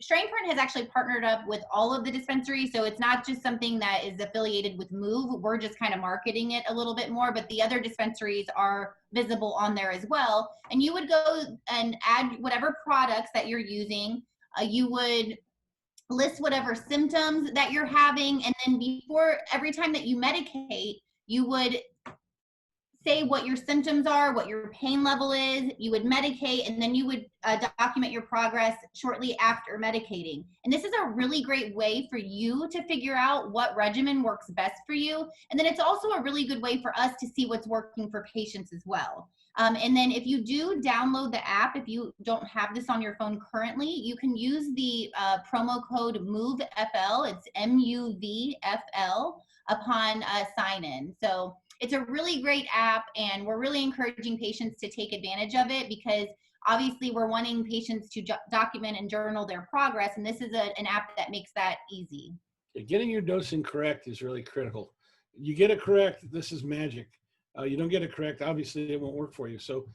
Strainprint has actually partnered up with all of the dispensaries, so it's not just something that is affiliated with MÜV. We're just kind of marketing it a little bit more, but the other dispensaries are visible on there as well. And you would go and add whatever products that you're using. You would list whatever symptoms that you're having, and then before every time that you medicate, you would say what your symptoms are, what your pain level is, you would medicate, and then you would document your progress shortly after medicating. And this is a really great way for you to figure out what regimen works best for you. And then it's also a really good way for us to see what's working for patients as well. And then if you do download the app, if you don't have this on your phone currently, you can use the promo code MÜVFL, it's MUVFL, upon sign in. So it's a really great app, and we're really encouraging patients to take advantage of it because obviously we're wanting patients to document and journal their progress, and this is an app that makes that easy. Getting your dosing correct is really critical. You get it correct, this is magic. You don't get it correct, obviously it won't work for you. So,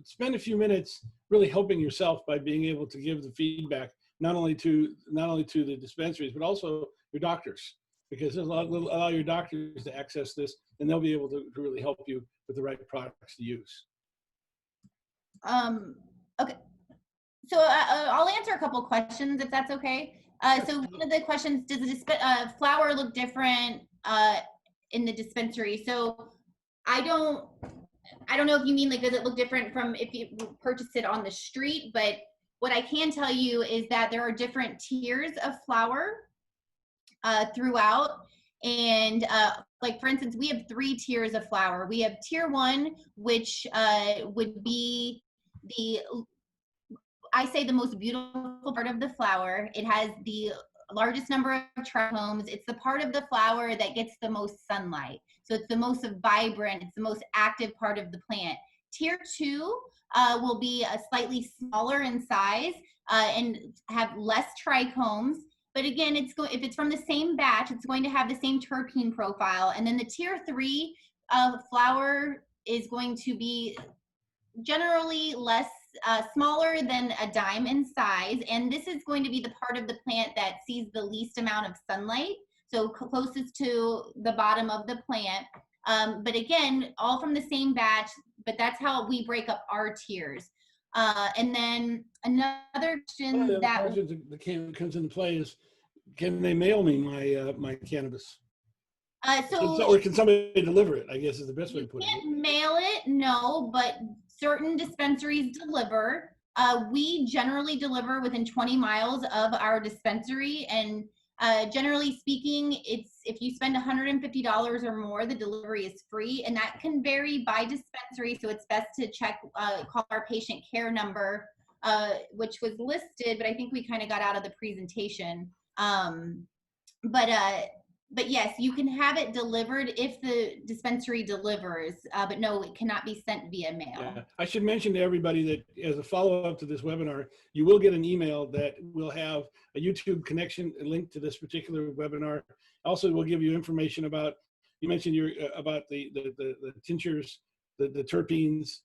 spend a few minutes really helping yourself by being able to give the feedback, not only to the dispensaries, but also your doctors, because there's will allow your doctors to access this, and they'll be able to really help you with the right products to use. Okay. So I'll answer a couple questions if that's okay. So one of the questions, does the flower look different in the dispensary? So I don't know if you mean like, does it look different from if you purchase it on the street? But what I can tell you is that there are different tiers of flower throughout. And like for instance, we have 3 tiers of flower. We have tier 1, which would be I say the most beautiful part of the flower. It has the largest number of trichomes. It's the part of the flower that gets the most sunlight. So it's the most vibrant, it's the most active part of the plant. Tier 2 will be slightly smaller in size and have less trichomes. But again, if it's from the same batch, it's going to have the same terpene profile. And then the tier 3 flower is going to be generally less smaller than a dime in size, and this is going to be the part of the plant that sees the least amount of sunlight, so closest to the bottom of the plant. But again, all from the same batch, but that's how we break up our tiers. And then another question that comes into play is, can they mail me my cannabis? Or can somebody deliver it, I guess is the best way to put it. You can't mail it, no, but certain dispensaries deliver. We generally deliver within 20 miles of our dispensary, and generally speaking, if you spend $150 or more, the delivery is free, and that can vary by dispensary, so it's best to call our patient care number, which was listed, but I think we kind of got out of the presentation. But yes, you can have it delivered if the dispensary delivers, but no, it cannot be sent via mail. Yeah. I should mention to everybody that as a follow-up to this webinar, you will get an email that will have a YouTube connection link to this particular webinar. Also, we'll give you information about, you mentioned about the tinctures, the terpenes.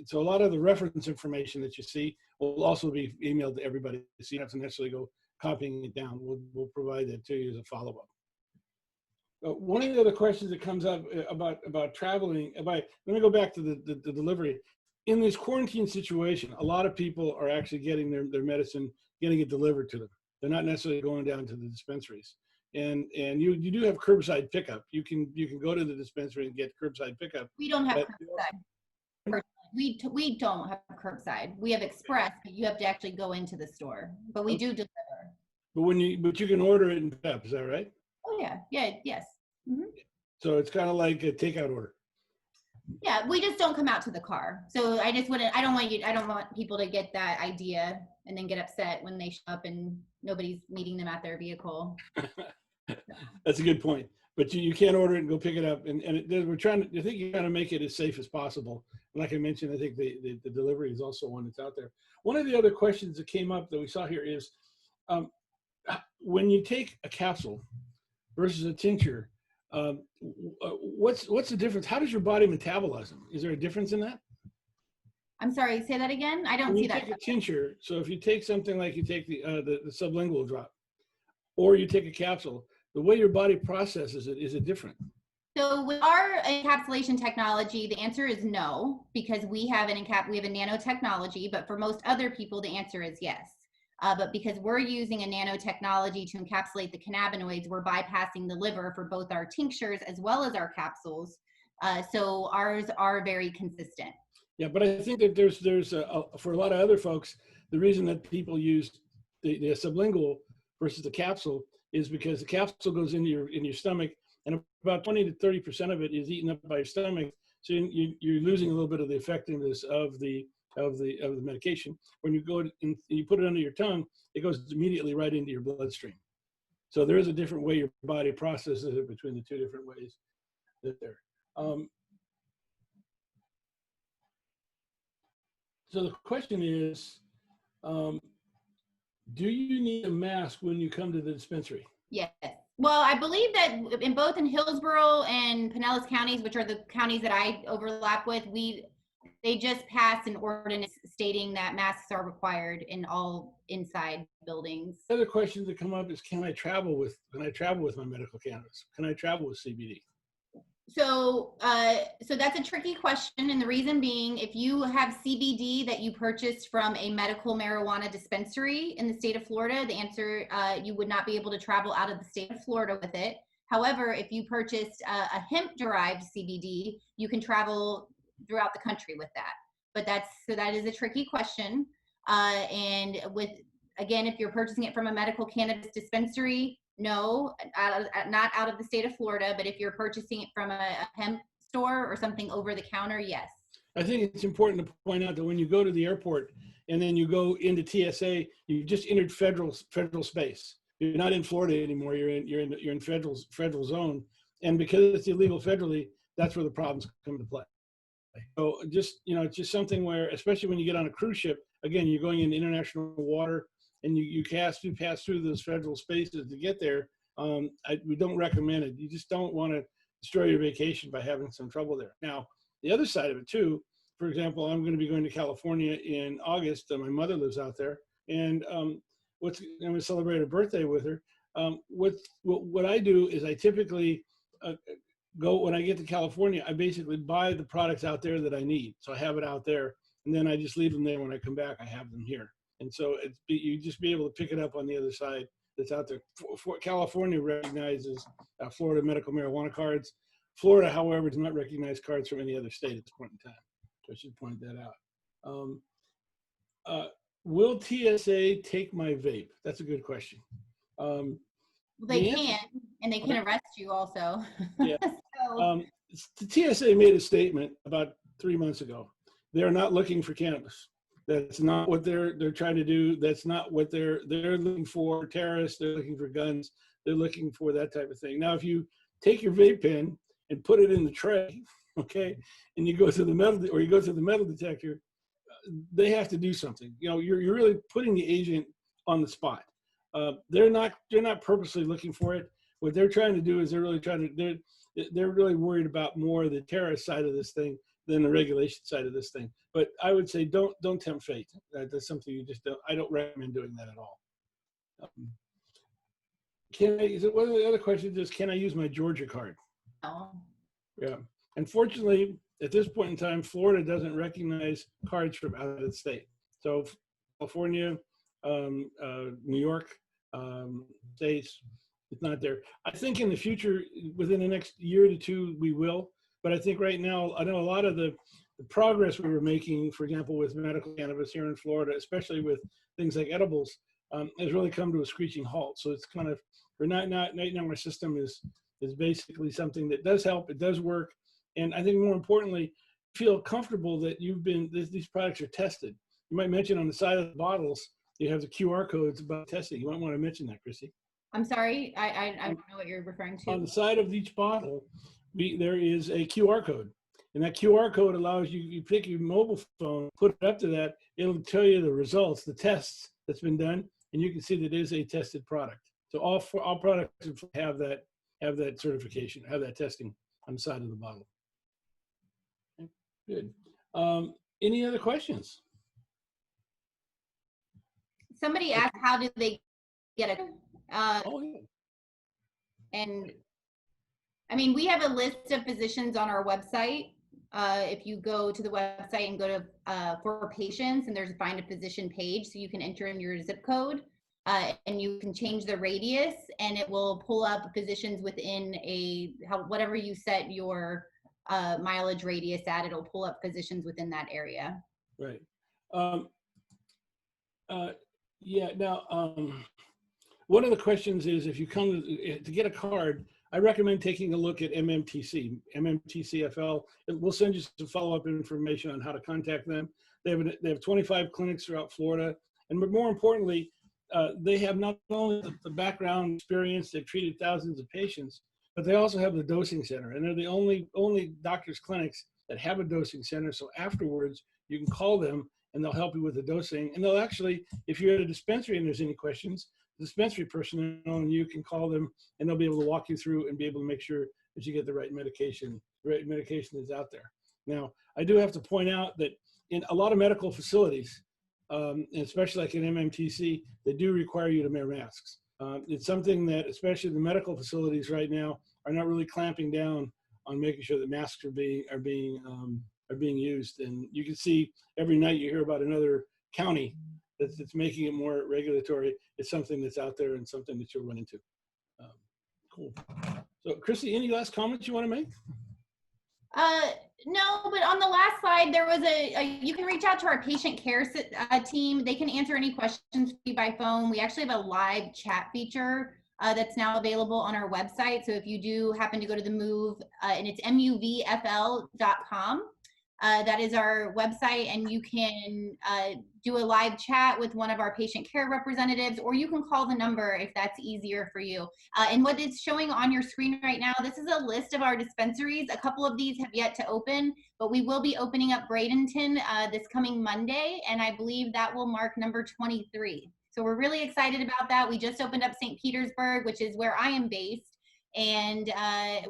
So a lot of the reference information that you see will also be emailed to everybody, so you don't have to necessarily go copying it down. We'll provide that to you as a follow-up. One of the other questions that comes up about traveling, let me go back to the delivery. In this quarantine situation, a lot of people are actually getting their medicine, getting it delivered to them. They're not necessarily going down to the dispensaries. And you do have curbside pickup. You can go to the dispensary and get curbside pickup. We don't have curbside. We don't have curbside. We have express, but you have to actually go into the store. But we do deliver. But you can order it in pick up. Is that right? Oh yeah, yes. Mm-hmm. So it's kind of like a takeout order. Yeah, we just don't come out to the car. So I just wouldn't, I don't want people to get that idea and then get upset when they show up and nobody's meeting them at their vehicle. That's a good point. But you can't order it and go pick it up. And we're trying to, I think you're trying to make it as safe as possible. And like I mentioned, I think the delivery is also one that's out there. One of the other questions that came up that we saw here is, when you take a capsule versus a tincture, what's the difference? How does your body metabolize them? Is there a difference in that? I'm sorry, say that again. I don't see that. When you take a tincture, so if you take something like you take the sublingual drop, or you take a capsule, the way your body processes it, is it different? So with our encapsulation technology, the answer is no, because we have a nanotechnology, but for most other people, the answer is yes. But because we're using a nanotechnology to encapsulate the cannabinoids, we're bypassing the liver for both our tinctures as well as our capsules. So ours are very consistent. Yeah, but I think that there's for a lot of other folks, the reason that people use the sublingual versus the capsule is because the capsule goes into your stomach, and about 20 to 30% of it is eaten up by your stomach. So you're losing a little bit of the effectiveness of the medication. When you go and you put it under your tongue, it goes immediately right into your bloodstream. So there is a different way your body processes it between the two different ways that there. So the question is, do you need a mask when you come to the dispensary? Yes. Well, I believe that in both in Hillsborough and Pinellas counties, which are the counties that I overlap with, they just passed an ordinance stating that masks are required in all inside buildings. The other questions that come up is, can I travel with my medical cannabis? Can I travel with CBD? So that's a tricky question, and the reason being, if you have CBD that you purchased from a medical marijuana dispensary in the state of Florida, the answer, you would not be able to travel out of the state of Florida with it. However, if you purchased a hemp-derived CBD, you can travel throughout the country with that. But that is a tricky question. And again, if you're purchasing it from a medical cannabis dispensary, no, not out of the state of Florida, but if you're purchasing it from a hemp store or something over the counter, yes. I think it's important to point out that when you go to the airport and then you go into TSA, you've just entered federal space. You're not in Florida anymore. You're in federal zone, and because it's illegal federally, that's where the problems come into play. So just, it's just something where, especially when you get on a cruise ship, again, you're going into international water, and you pass through those federal spaces to get there. We don't recommend it. You just don't want to destroy your vacation by having some trouble there. Now, the other side of it too, for example, I'm going to be going to California in August. My mother lives out there, and I'm going to celebrate her birthday with her. What I do is I typically go, when I get to California, I basically buy the products out there that I need. So I have it out there, and then I just leave them there. When I come back, I have them here. And so you just be able to pick it up on the other side that's out there. California recognizes Florida medical marijuana cards. Florida, however, does not recognize cards from any other state at this point in time. So I should point that out. Will TSA take my vape? That's a good question. They can, and they can arrest you also. Yeah. So. The TSA made a statement about 3 months ago. They're not looking for cannabis. That's not what they're trying to do. That's not what they're looking for. Terrorists, they're looking for guns. They're looking for that type of thing. Now, if you take your vape pen and put it in the tray, okay, and you go to the metal detector, they have to do something. You're really putting the agent on the spot. They're not purposely looking for it. What they're trying to do is they're really worried about more the terrorist side of this thing than the regulation side of this thing. But I would say don't tempt fate. That's something you just don't. I don't recommend doing that at all. One of the other questions is, can I use my Georgia card? No. Yeah. Unfortunately, at this point in time, Florida doesn't recognize cards from out of the state. So California, New York, states, it's not there. I think in the future, within the next year to two, we will. But I think right now, I know a lot of the progress we were making, for example, with medical cannabis here in Florida, especially with things like edibles, has really come to a screeching halt. So it's kind of, right now our system is basically something that does help, it does work, And I think more importantly, feel comfortable that these products are tested. You might mention on the side of the bottles, you have the QR codes about testing. You might want to mention that, Chrissy. I'm sorry, I don't know what you're referring to. On the side of each bottle, there is a QR code. And that QR code allows you pick your mobile phone, put it up to that, it'll tell you the results, the tests that's been done, and you can see that it is a tested product. So all products have that certification, have that testing on the side of the bottle. Okay, good. Any other questions? Somebody asked, how do they get it? Oh, yeah. And I mean, we have a list of physicians on our website. If you go to the website and go to for patients, and there's a find a physician page, so you can enter in your zip code and you can change the radius, and it will pull up physicians within whatever you set your mileage radius at. It'll pull up physicians within that area. Right. Yeah. Now, one of the questions is, if you come to get a card, I recommend taking a look at MMTCFL. We'll send you some follow-up information on how to contact them. They have 25 clinics throughout Florida, and more importantly, they have not only the background experience, they've treated thousands of patients, but they also have the dosing center, and they're the only doctors' clinics that have a dosing center. So afterwards, you can call them, and they'll help you with the dosing. And they'll actually, if you're at a dispensary and there's any questions, the dispensary personnel and you can call them, and they'll be able to walk you through and be able to make sure that you get the right medication. The right medication is out there. Now, I do have to point out that in a lot of medical facilities, and especially like in MMTC, they do require you to wear masks. It's something that, especially the medical facilities right now, are not really clamping down on making sure that masks are being used. And you can see every night you hear about another county that's making it more regulatory. It's something that's out there and something that you'll run into. Cool. So, Chrissy, any last comments you want to make? No, but on the last slide, there was you can reach out to our patient care team. They can answer any questions for you by phone. We actually have a live chat feature that's now available on our website. So if you do happen to go to the MÜV, and it's muvfl.com, that is our website, and you can do a live chat with one of our patient care representatives, or you can call the number if that's easier for you. And what is showing on your screen right now, this is a list of our dispensaries. A couple of these have yet to open, but we will be opening up Bradenton this coming Monday, and I believe that will mark number 23. So we're really excited about that. We just opened up St. Petersburg, which is where I am based. And I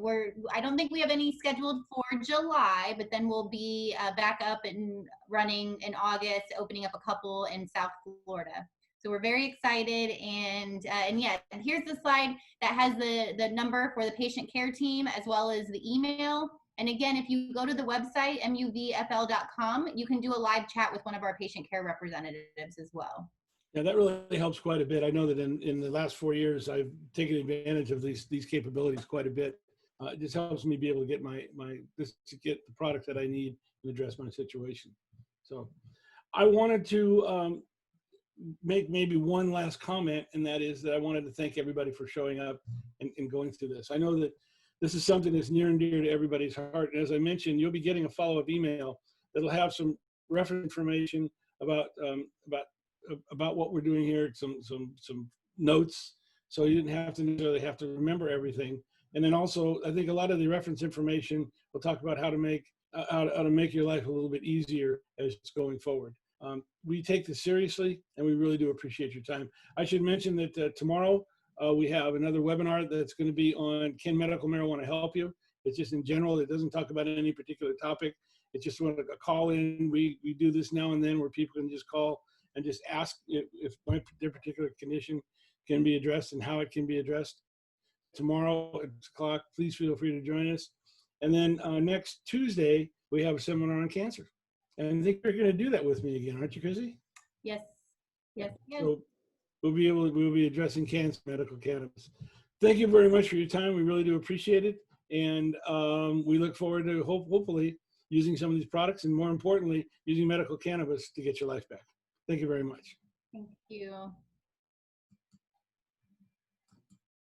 don't think we have any scheduled for July, but then we'll be back up and running in August, opening up a couple in South Florida. So we're very excited. And yeah, and here's the slide that has the number for the patient care team, as well as the email. And again, if you go to the website, muvfl.com, you can do a live chat with one of our patient care representatives as well. Yeah, that really helps quite a bit. I know that in the last 4 years, I've taken advantage of these capabilities quite a bit. It just helps me be able to get get the product that I need to address my situation. So I wanted to make maybe one last comment, and that is that I wanted to thank everybody for showing up and going through this. I know that this is something that's near and dear to everybody's heart. And as I mentioned, you'll be getting a follow-up email that'll have some reference information about what we're doing here, some notes, so you didn't have to necessarily have to remember everything. And then also, I think a lot of the reference information will talk about how to make your life a little bit easier as it's going forward. We take this seriously, and we really do appreciate your time. I should mention that tomorrow we have another webinar that's going to be on Can Medical Marijuana Help You? It's just in general. It doesn't talk about any particular topic. It's just a call in. We do this now and then where people can just call and just ask if their particular condition can be addressed and how it can be addressed. Tomorrow at 6 o'clock, please feel free to join us. And then next Tuesday, we have a seminar on cancer. And I think you're going to do that with me again, aren't you, Chrissy? Yes. Yes. So we'll be addressing cancer, medical cannabis. Thank you very much for your time. We really do appreciate it. And we look forward to hopefully using some of these products, and more importantly, using medical cannabis to get your life back. Thank you very much. Thank you.